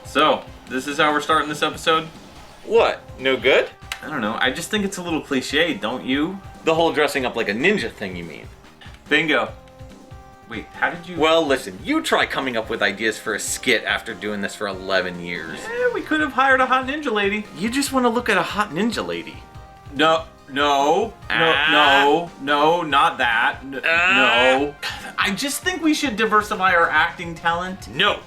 So, this is how we're starting this episode? What? No good? I don't know, I just think it's a little cliche, don't you? The whole dressing up like a ninja thing, you mean? Bingo. Wait, how did you... Well, listen, you try coming up with ideas for a skit after doing this for 11 years. We could have hired a hot ninja lady. You just want to look at a hot ninja lady. No, not that. No. I just think we should diversify our acting talent. No.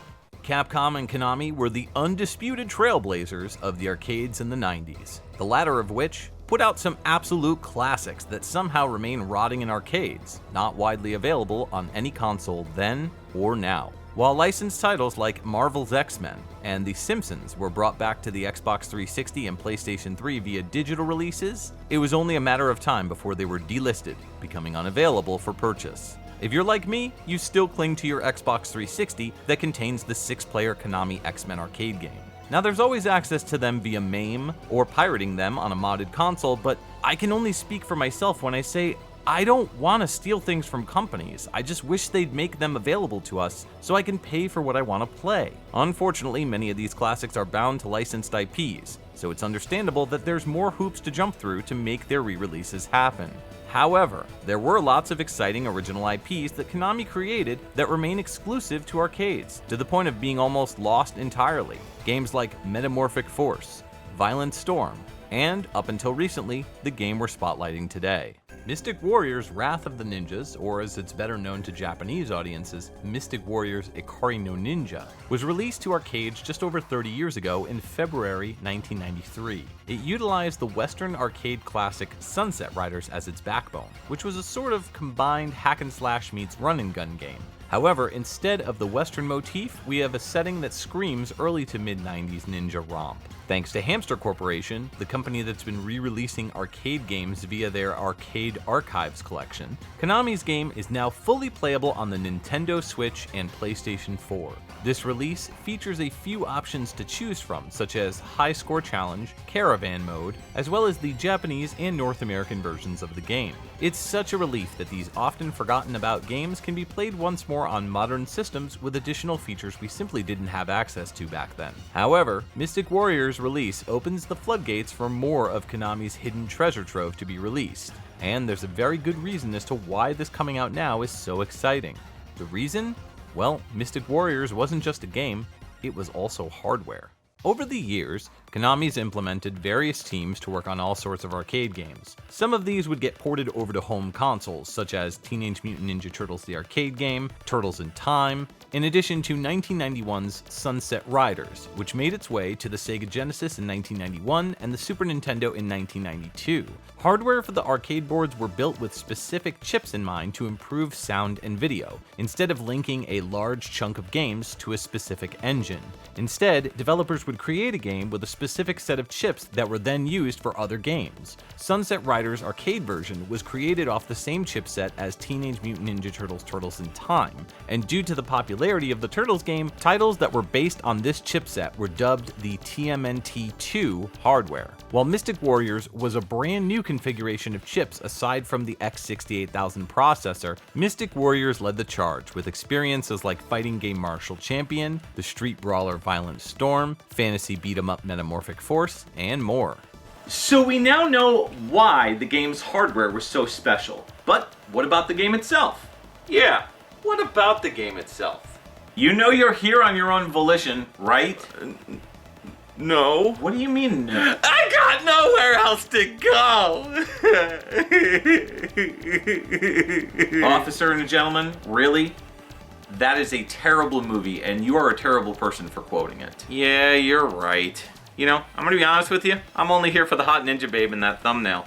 Capcom and Konami were the undisputed trailblazers of the arcades in the 90s, the latter of which put out some absolute classics that somehow remain rotting in arcades, not widely available on any console then or now. While licensed titles like Marvel's X-Men and The Simpsons were brought back to the Xbox 360 and PlayStation 3 via digital releases, it was only a matter of time before they were delisted, becoming unavailable for purchase. If you're like me, you still cling to your Xbox 360 that contains the 6-player Konami X-Men arcade game. Now there's always access to them via MAME or pirating them on a modded console, but I can only speak for myself when I say I don't want to steal things from companies. I just wish they'd make them available to us so I can pay for what I want to play. Unfortunately, many of these classics are bound to licensed IPs, so it's understandable that there's more hoops to jump through to make their re-releases happen. However, there were lots of exciting original IPs that Konami created that remain exclusive to arcades, to the point of being almost lost entirely. Games like Metamorphic Force, Violent Storm, and, up until recently, the game we're spotlighting today. Mystic Warriors Wrath of the Ninjas, or as it's better known to Japanese audiences, Mystic Warriors Ikari no Ninja, was released to arcades just over 30 years ago in February 1993. It utilized the Western arcade classic Sunset Riders as its backbone, which was a sort of combined hack-and-slash meets run-and-gun game. However, instead of the Western motif, we have a setting that screams early to mid-90s ninja romp. Thanks to Hamster Corporation, the company that's been re-releasing arcade games via their Arcade Archives collection, Konami's game is now fully playable on the Nintendo Switch and PlayStation 4. This release features a few options to choose from, such as High Score Challenge, Caravan Mode, as well as the Japanese and North American versions of the game. It's such a relief that these often forgotten about games can be played once more on modern systems with additional features we simply didn't have access to back then. However, Mystic Warriors' release opens the floodgates for more of Konami's hidden treasure trove to be released, and there's a very good reason as to why this coming out now is so exciting. The reason? Well, Mystic Warriors wasn't just a game, it was also hardware. Over the years, Konami's implemented various teams to work on all sorts of arcade games. Some of these would get ported over to home consoles, such as Teenage Mutant Ninja Turtles the arcade game, Turtles in Time, in addition to 1991's Sunset Riders, which made its way to the Sega Genesis in 1991 and the Super Nintendo in 1992. Hardware for the arcade boards were built with specific chips in mind to improve sound and video, instead of linking a large chunk of games to a specific engine. Instead, developers would create a game with a specific set of chips that were then used for other games. Sunset Riders arcade version was created off the same chipset as Teenage Mutant Ninja Turtles Turtles in Time, and due to the popularity of the Turtles game, titles that were based on this chipset were dubbed the TMNT2 hardware. While Mystic Warriors was a brand new configuration of chips aside from the X68000 processor, Mystic Warriors led the charge with experiences like fighting game Martial Champion, the street brawler Violent Storm, fantasy beat-em-up Metamorphic Force, and more. So we now know why the game's hardware was so special. But what about the game itself? Yeah, what about the game itself? You know you're here on your own volition, right? No. What do you mean, no? I got nowhere else to go! Officer and gentlemen, really? That is a terrible movie, and you are a terrible person for quoting it. Yeah, you're right. You know, I'm gonna be honest with you, I'm only here for the hot ninja babe in that thumbnail.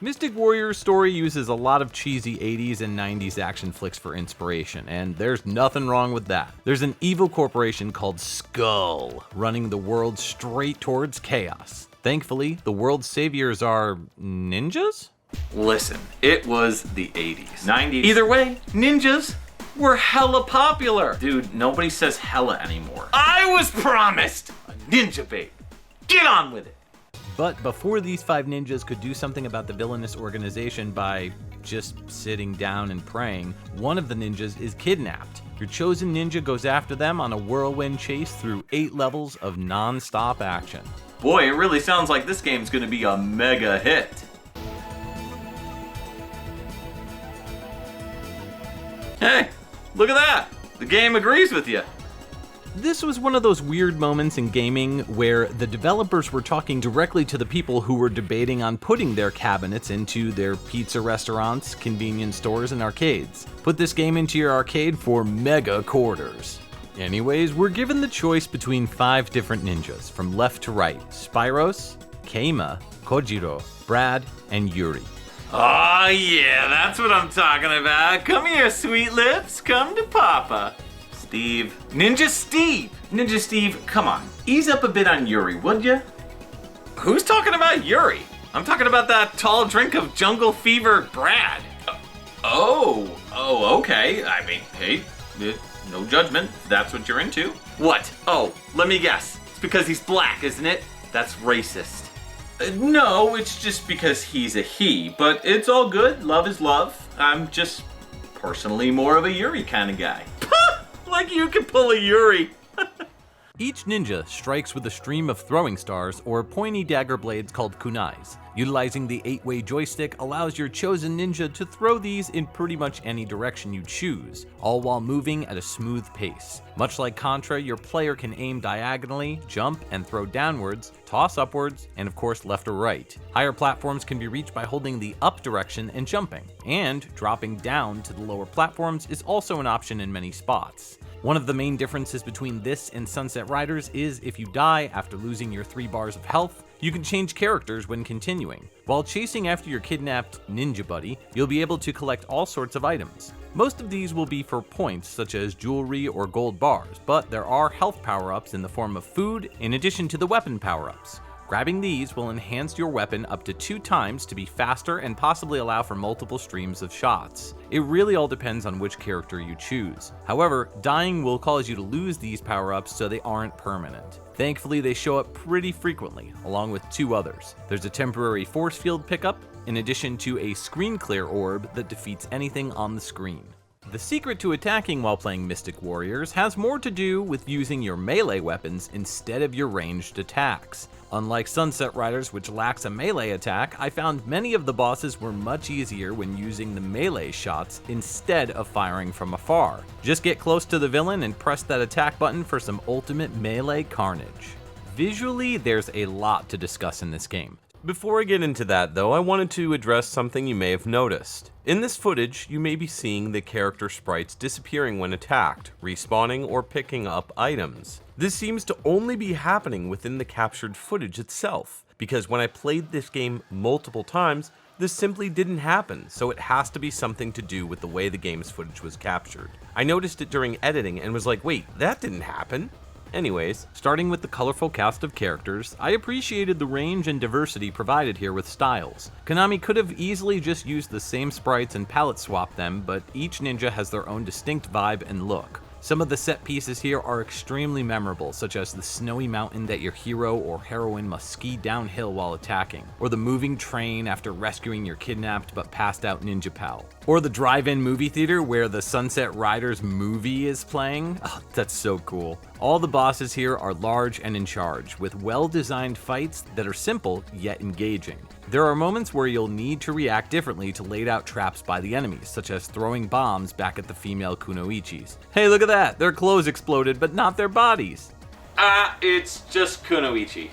Mystic Warrior's story uses a lot of cheesy 80s and 90s action flicks for inspiration, and there's nothing wrong with that. There's an evil corporation called Skull running the world straight towards chaos. Thankfully, the world's saviors are ninjas? Listen, it was the 80s. 90s. Either way, ninjas were hella popular. Dude, nobody says hella anymore. I was promised a ninja babe. Get on with it. But before these 5 ninjas could do something about the villainous organization by just sitting down and praying, one of the ninjas is kidnapped. Your chosen ninja goes after them on a whirlwind chase through 8 levels of non-stop action. Boy, it really sounds like this game's gonna be a mega hit. Hey, look at that! The game agrees with you. This was one of those weird moments in gaming where the developers were talking directly to the people who were debating on putting their cabinets into their pizza restaurants, convenience stores, and arcades. Put this game into your arcade for mega quarters. Anyways, we're given the choice between 5 different ninjas, from left to right: Spyros, Keima, Kojiro, Brad, and Yuri. Oh yeah, that's what I'm talking about. Come here, sweet lips. Come to Papa. Steve. Ninja Steve! Ninja Steve, come on. Ease up a bit on Yuri, would ya? Who's talking about Yuri? I'm talking about that tall drink of jungle fever Brad. Oh, okay. I mean, hey, no judgment. If that's what you're into. What? Oh, let me guess. It's because he's black, isn't it? That's racist. No, it's just because he's a he. But it's all good. Love is love. I'm just personally more of a Yuri kind of guy. Like you can pull a Yuri. Each ninja strikes with a stream of throwing stars or pointy dagger blades called kunais. Utilizing the 8-way joystick allows your chosen ninja to throw these in pretty much any direction you choose, all while moving at a smooth pace. Much like Contra, your player can aim diagonally, jump and throw downwards, toss upwards, and of course left or right. Higher platforms can be reached by holding the up direction and jumping, and dropping down to the lower platforms is also an option in many spots. One of the main differences between this and Sunset Riders is if you die after losing your 3 bars of health, you can change characters when continuing. While chasing after your kidnapped ninja buddy, you'll be able to collect all sorts of items. Most of these will be for points such as jewelry or gold bars, but there are health power-ups in the form of food in addition to the weapon power-ups. Grabbing these will enhance your weapon up to 2 times to be faster and possibly allow for multiple streams of shots. It really all depends on which character you choose. However, dying will cause you to lose these power-ups so they aren't permanent. Thankfully, they show up pretty frequently, along with 2 others. There's a temporary force field pickup, in addition to a screen clear orb that defeats anything on the screen. The secret to attacking while playing Mystic Warriors has more to do with using your melee weapons instead of your ranged attacks. Unlike Sunset Riders, which lacks a melee attack, I found many of the bosses were much easier when using the melee shots instead of firing from afar. Just get close to the villain and press that attack button for some ultimate melee carnage. Visually, there's a lot to discuss in this game. Before I get into that though, I wanted to address something you may have noticed. In this footage, you may be seeing the character sprites disappearing when attacked, respawning, or picking up items. This seems to only be happening within the captured footage itself, because when I played this game multiple times, this simply didn't happen, so it has to be something to do with the way the game's footage was captured. I noticed it during editing and was like, wait, that didn't happen. Anyways, starting with the colorful cast of characters, I appreciated the range and diversity provided here with styles. Konami could have easily just used the same sprites and palette swapped them, but each ninja has their own distinct vibe and look. Some of the set pieces here are extremely memorable, such as the snowy mountain that your hero or heroine must ski downhill while attacking, or the moving train after rescuing your kidnapped but passed out ninja pal, or the drive-in movie theater where the Sunset Riders movie is playing. Oh, that's so cool. All the bosses here are large and in charge, with well-designed fights that are simple yet engaging. There are moments where you'll need to react differently to laid out traps by the enemies, such as throwing bombs back at the female kunoichis. Hey, look at that! Their clothes exploded, but not their bodies! It's just kunoichi.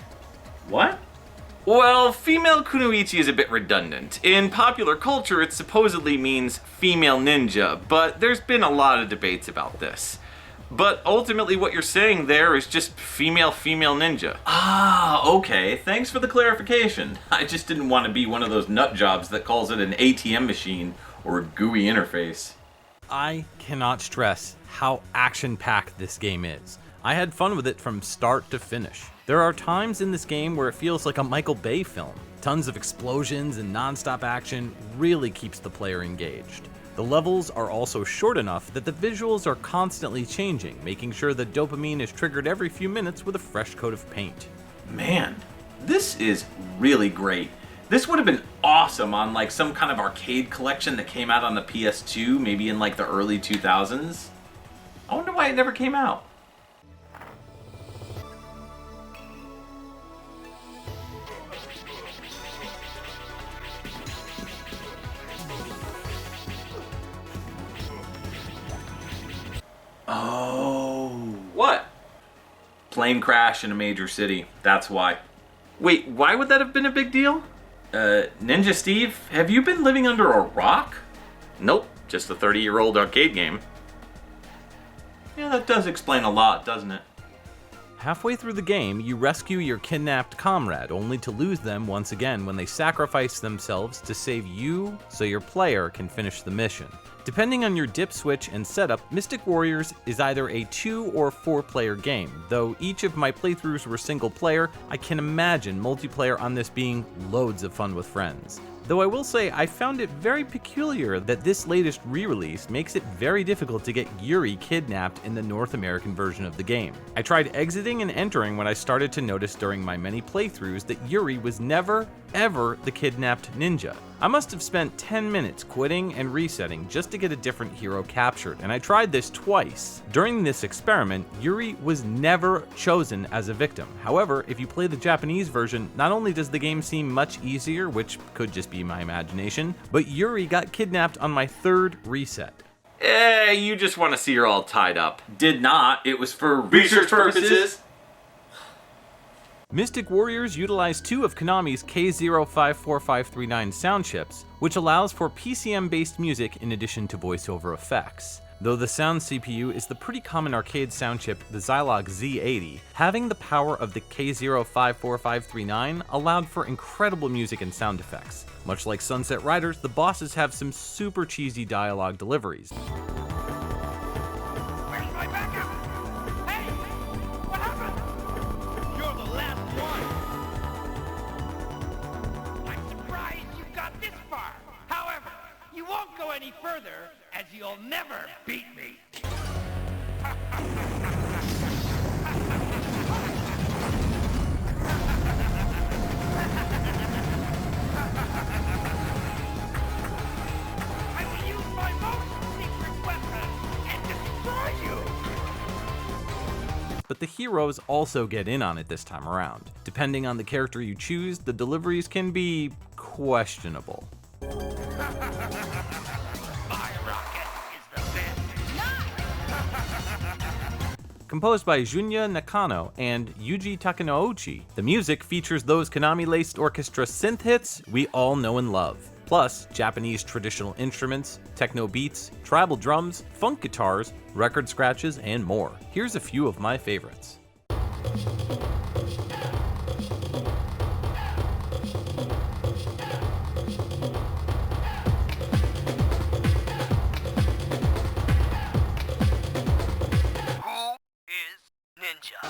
What? Well, female kunoichi is a bit redundant. In popular culture, it supposedly means female ninja, but there's been a lot of debates about this. But ultimately what you're saying there is just female ninja. Ah, okay. Thanks for the clarification. I just didn't want to be one of those nut jobs that calls it an ATM machine or a GUI interface. I cannot stress how action-packed this game is. I had fun with it from start to finish. There are times in this game where it feels like a Michael Bay film. Tons of explosions and non-stop action really keeps the player engaged. The levels are also short enough that the visuals are constantly changing, making sure that dopamine is triggered every few minutes with a fresh coat of paint. Man, this is really great. This would have been awesome on like some kind of arcade collection that came out on the PS2, maybe in like the early 2000s. I wonder why it never came out. Oh. What? Plane crash in a major city. That's why. Wait, why would that have been a big deal? Ninja Steve, have you been living under a rock? Nope, just a 30-year-old arcade game. Yeah, that does explain a lot, doesn't it? Halfway through the game, you rescue your kidnapped comrade, only to lose them once again when they sacrifice themselves to save you so your player can finish the mission. Depending on your dip switch and setup, Mystic Warriors is either a 2 or 4 player game. Though each of my playthroughs were single player, I can imagine multiplayer on this being loads of fun with friends. Though I will say I found it very peculiar that this latest re-release makes it very difficult to get Yuri kidnapped in the North American version of the game. I tried exiting and entering when I started to notice during my many playthroughs that Yuri was never, ever the kidnapped ninja. I must have spent 10 minutes quitting and resetting just to get a different hero captured, and I tried this twice. During this experiment, Yuri was never chosen as a victim. However, if you play the Japanese version, not only does the game seem much easier, which could just be my imagination, but Yuri got kidnapped on my 3rd reset. You just want to see her all tied up. Did not. It was for Research purposes? Mystic Warriors utilized 2 of Konami's K054539 sound chips, which allows for PCM-based music in addition to voiceover effects. Though the sound CPU is the pretty common arcade sound chip, the Zilog Z80, having the power of the K054539 allowed for incredible music and sound effects. Much like Sunset Riders, the bosses have some super cheesy dialogue deliveries. Where's my backup? Hey! What happened? You're the last one! I'm surprised you got this far. However, you won't go any further, as you'll never beat me. I will use my most secret weapon and destroy you! But the heroes also get in on it this time around. Depending on the character you choose, the deliveries can be questionable. My rocket is the best. Composed by Junya Nakano and Yuji Takanouchi, the music features those Konami-laced orchestra synth hits we all know and love. Plus, Japanese traditional instruments, techno beats, tribal drums, funk guitars, record scratches, and more. Here's a few of my favorites. Who is Ninja?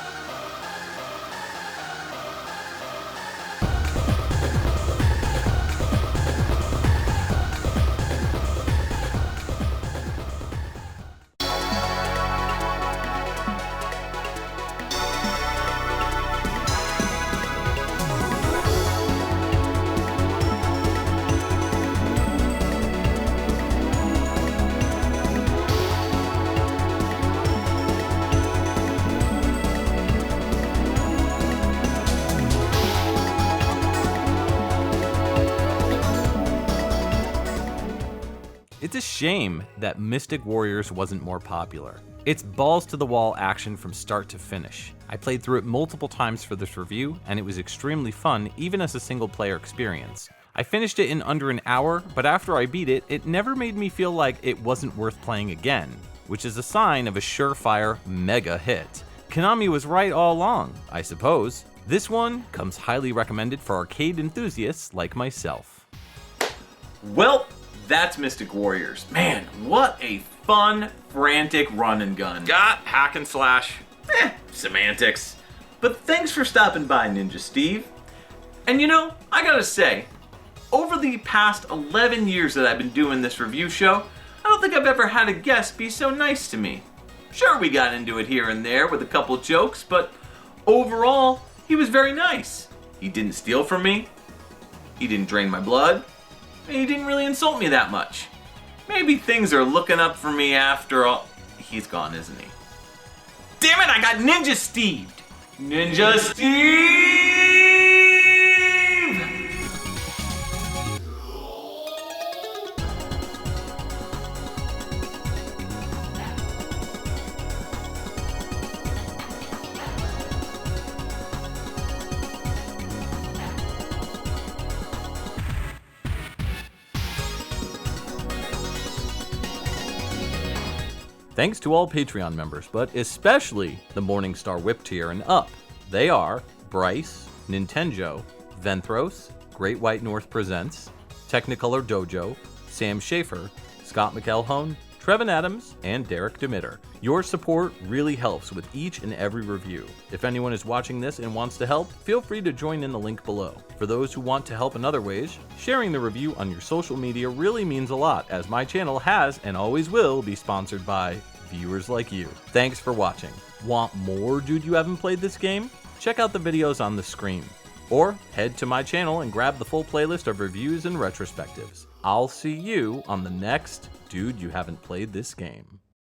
It's a shame that Mystic Warriors wasn't more popular. It's balls to the wall action from start to finish. I played through it multiple times for this review, and it was extremely fun even as a single player experience. I finished it in under an hour, but after I beat it, it never made me feel like it wasn't worth playing again, which is a sign of a surefire mega hit. Konami was right all along, I suppose. This one comes highly recommended for arcade enthusiasts like myself. Well, that's Mystic Warriors. Man, what a fun, frantic run and gun. Hack and slash. Semantics. But thanks for stopping by, Ninja Steve. And you know, I gotta say, over the past 11 years that I've been doing this review show, I don't think I've ever had a guest be so nice to me. Sure, we got into it here and there with a couple jokes, but overall, he was very nice. He didn't steal from me. he didn't drain my blood, and he didn't really insult me that much. Maybe things are looking up for me after all. He's gone, isn't he? Damn it, I got Ninja Steved! Ninja Steve! Thanks to all Patreon members, but especially the Morning Star Whip tier and up. They are Brice, Nintendo, Venthros, GreatWhiteNorthPresents, Technicolor Dojo, Sam Shafer, Scott McElhone, Trevin Adams, and Derek Demiter. Your support really helps with each and every review. If anyone is watching this and wants to help, feel free to join in the link below. For those who want to help in other ways, sharing the review on your social media really means a lot, as my channel has and always will be sponsored by viewers like you. Thanks for watching. Want more Dude You Haven't Played This Game? Check out the videos on the screen. Or head to my channel and grab the full playlist of reviews and retrospectives. I'll see you on the next Dude You Haven't Played This Game.